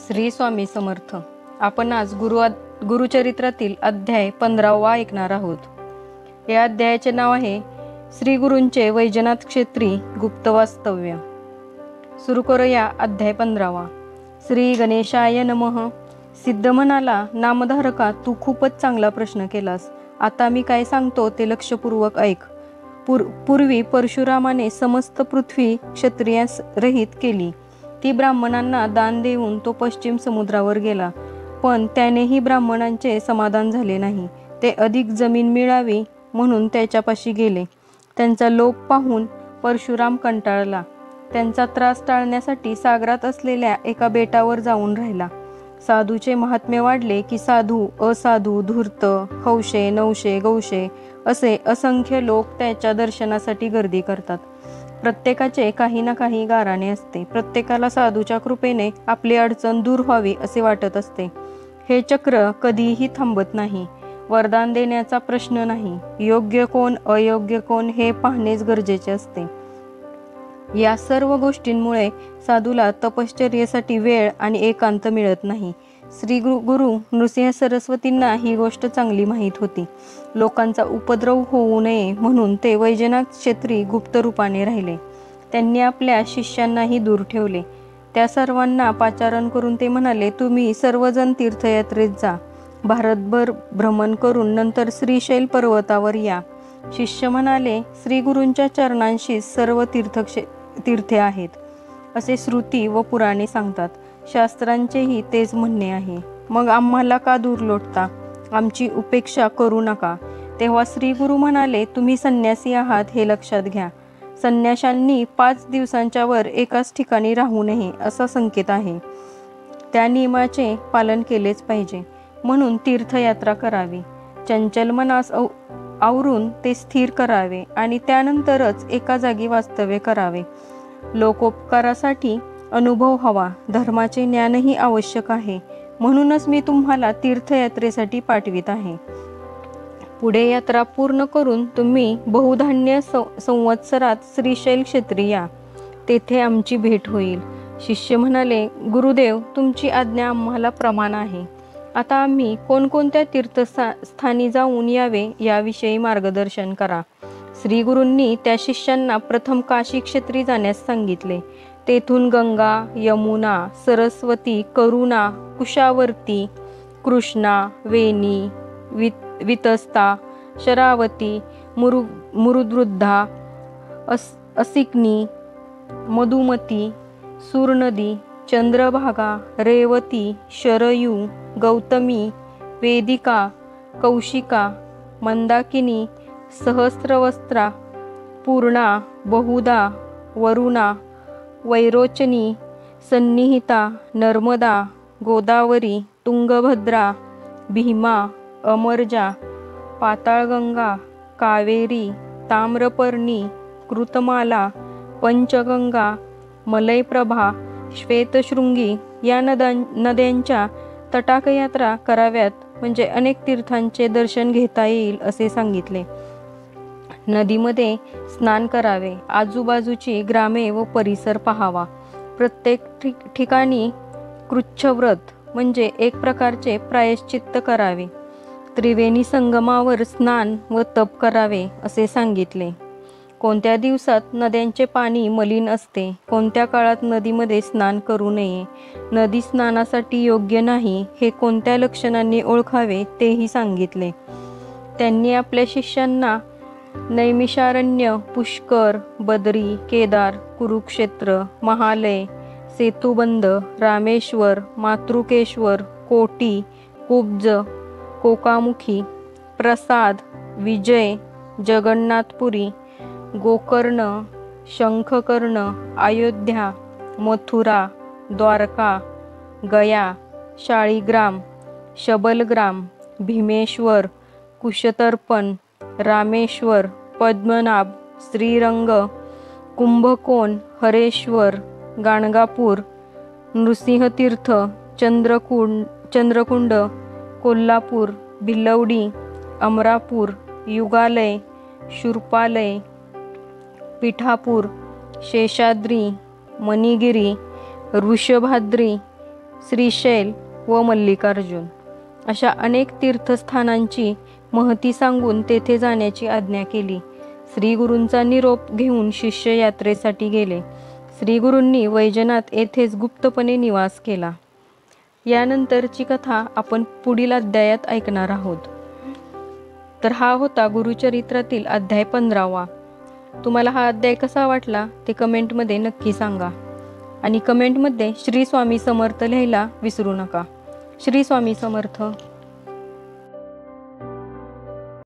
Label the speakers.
Speaker 1: श्री स्वामी समर्थ. आपण आज गुरुचरित्रातील अध्याय 15वा ऐकणार आहोत. या अध्यायाचे नाव आहे श्री गुरूंचे वैजनाथ क्षेत्री गुप्त वास्तव्य. सुरू करूया अध्याय 15वा. श्री गणेशाय नमः. सिद्ध म्हणाला, नामधारका, तू खूपच चांगला प्रश्न केलास. आता मी काय सांगतो ते लक्षपूर्वक ऐक. पूर्वी परशुरामाने समस्त पृथ्वी क्षत्रियास रहित केली. ती ब्राह्मणांना दान देऊन तो पश्चिम समुद्रावर गेला, पण त्यानेही ब्राह्मणांचे समाधान झाले नाही. ते अधिक जमीन मिळावी म्हणून त्याच्यापाशी गेले. त्यांचा लोभ पाहून परशुराम कंटाळला. त्यांचा त्रास टाळण्यासाठी सागरात असलेल्या एका बेटावर जाऊन राहिला. साधूचे महात्म्य वाढले की साधू, असाधू, धूर्त, हौशे, नवशे, गौशे असे असंख्य लोक त्याच्या दर्शनासाठी गर्दी करतात. प्रत्येकाचे काही ना काही गाराणे असते. प्रत्येकाला साधूच्या कृपेने आपली अडचण दूर व्हावी असे वाटत असते. हे चक्र कधीही थांबत नाही. वरदान देण्याचा प्रश्न नाही. योग्य कोण, अयोग्य कोण हे पाहणेच गरजेचे असते. या सर्व गोष्टींमुळे साधूला तपश्चर्येसाठी वेळ आणि एकांत मिळत नाही. श्री गुरु नृसिंह सरस्वतींना ही गोष्ट चांगली माहीत होती. लोकांचा उपद्रव होऊ नये म्हणून ते वैजनाथ क्षेत्री गुप्त रूपाने राहिले. त्यांनी आपल्या शिष्यांनाही दूर ठेवले. त्या सर्वांना पाचारण करून ते म्हणाले, तुम्ही सर्वजण तीर्थयात्रेत जा. भारतभर भ्रमण करून नंतर श्रीशैल पर्वतावर या. शिष्य म्हणाले, श्री गुरूंच्या चरणांशी सर्व तीर्थे आहेत असे श्रुती व पुराणे सांगतात. शास्त्रांचेही तेच म्हणणे आहे. मग आम्हाला का दूर लोटता? आमची उपेक्षा करू नका. तेव्हा श्री गुरु म्हणाले, तुम्ही संन्यासी आहात हे लक्षात घ्या. संन्याशांनी 5 दिवसांच्या वर एकाच ठिकाणी राहू नये असा संकेत आहे. त्या नियमाचे पालन केलेच पाहिजे. म्हणून तीर्थयात्रा करावी. चंचल मनास आवरून ते स्थिर करावे आणि त्यानंतरच एका जागी वास्तव्य करावे. लोकोपकारासाठी अनुभव हवा. धर्माचे ज्ञानही आवश्यक आहे. म्हणूनच मी तुम्हाला तीर्थयात्रेसाठी पाठवित आहे. पुढे यात्रा पूर्ण करून तुम्ही बहुधान्य संवत्सरात श्रीशैल क्षेत्री या. तेथे आमची भेट होईल. शिष्य म्हणाले, गुरुदेव, तुमची आज्ञा आम्हाला प्रमाण आहे. आता आम्ही कोणकोणत्या तीर्थस्थानी जाऊन यावे याविषयी मार्गदर्शन करा. श्री गुरूंनी त्या शिष्यांना प्रथम काशी क्षेत्री जाण्यास सांगितले. तेथून गंगा, यमुना, सरस्वती, करुणा, कुशावर्ती, कृष्णा, वेणी, वितस्ता, शरावती, मुरुद्वृद्धा, असिकनी, मधुमती, सूरनदी, चंद्रभागा, रेवती, शरयू, गौतमी, वेदिका, कौशिका, मंदाकिनी, सहस्रवस्त्रा, पूर्णा, बहुधा, वरुणा, वैरोचनी, सन्निहिता, नर्मदा, गोदावरी, तुंगभद्रा, भीमा, अमरजा, पाताळगंगा, कावेरी, ताम्रपर्णी, कृतमाला, पंचगंगा, मलयप्रभा, श्वेतशृंगी या नद्यांच्या तटाकयात्रा कराव्यात, म्हणजे अनेक तीर्थांचे दर्शन घेता येईल असे सांगितले. नदीमध्ये स्नान करावे. आजूबाजूची ग्रामे व परिसर पाहावा. प्रत्येक ठिकाणी कृच्छव्रत म्हणजे एक प्रकारचे प्रायश्चित्त करावे. त्रिवेणी संगमावर स्नान व तप करावे असे सांगितले. कोणत्या दिवसात नद्यांचे पाणी मलिन असते, कोणत्या काळात नदीमध्ये स्नान करू नये, नदी स्नानासाठी योग्य नाही हे कोणत्या लक्षणांनी ओळखावे तेही सांगितले. त्यांनी आपल्या शिष्यांना नैमिषारण्य, पुष्कर, बदरी, केदार, कुरुक्षेत्र, महालय, सेतुबंध, रामेश्वर, मातृकेश्वर, कोटी, कुब्ज, कोकामुखी, प्रसाद, विजय, जगन्नाथपुरी, गोकर्ण, शंखकर्ण, अयोध्या, मथुरा, द्वारका, गया, शाळीग्राम, शबलग्राम, भीमेश्वर, कुशतर्पण, रामेश्वर, पद्मनाभ, श्रीरंग, कुंभकोण, हरेश्वर, गाणगापूर, नृसिंहतीर्थ, चंद्रकुंड, कोल्हापूर, भिलवडी, अमरापूर, युगालय, शूर्पालय, पिठापूर, शेषाद्री, मणिगिरी, वृषभाद्री, श्रीशैल व मल्लिकार्जुन अशा अनेक तीर्थस्थानांची महती सांगून तेथे जाण्याची आज्ञा केली. श्री गुरूंचा निरोप घेऊन शिष्य यात्रेसाठी गेले. श्री गुरूंनी वैजनाथ येथेच गुप्तपणे निवास केला. यानंतरची कथा आपण पुढील अध्यायात ऐकणार आहोत. तर हा होता गुरुचरित्रातील अध्याय 15वा. तुम्हाला हा अध्याय कसा वाटला ते कमेंटमध्ये नक्की सांगा आणि कमेंटमध्ये श्री स्वामी समर्थ लिहायला विसरू नका. श्री स्वामी समर्थ.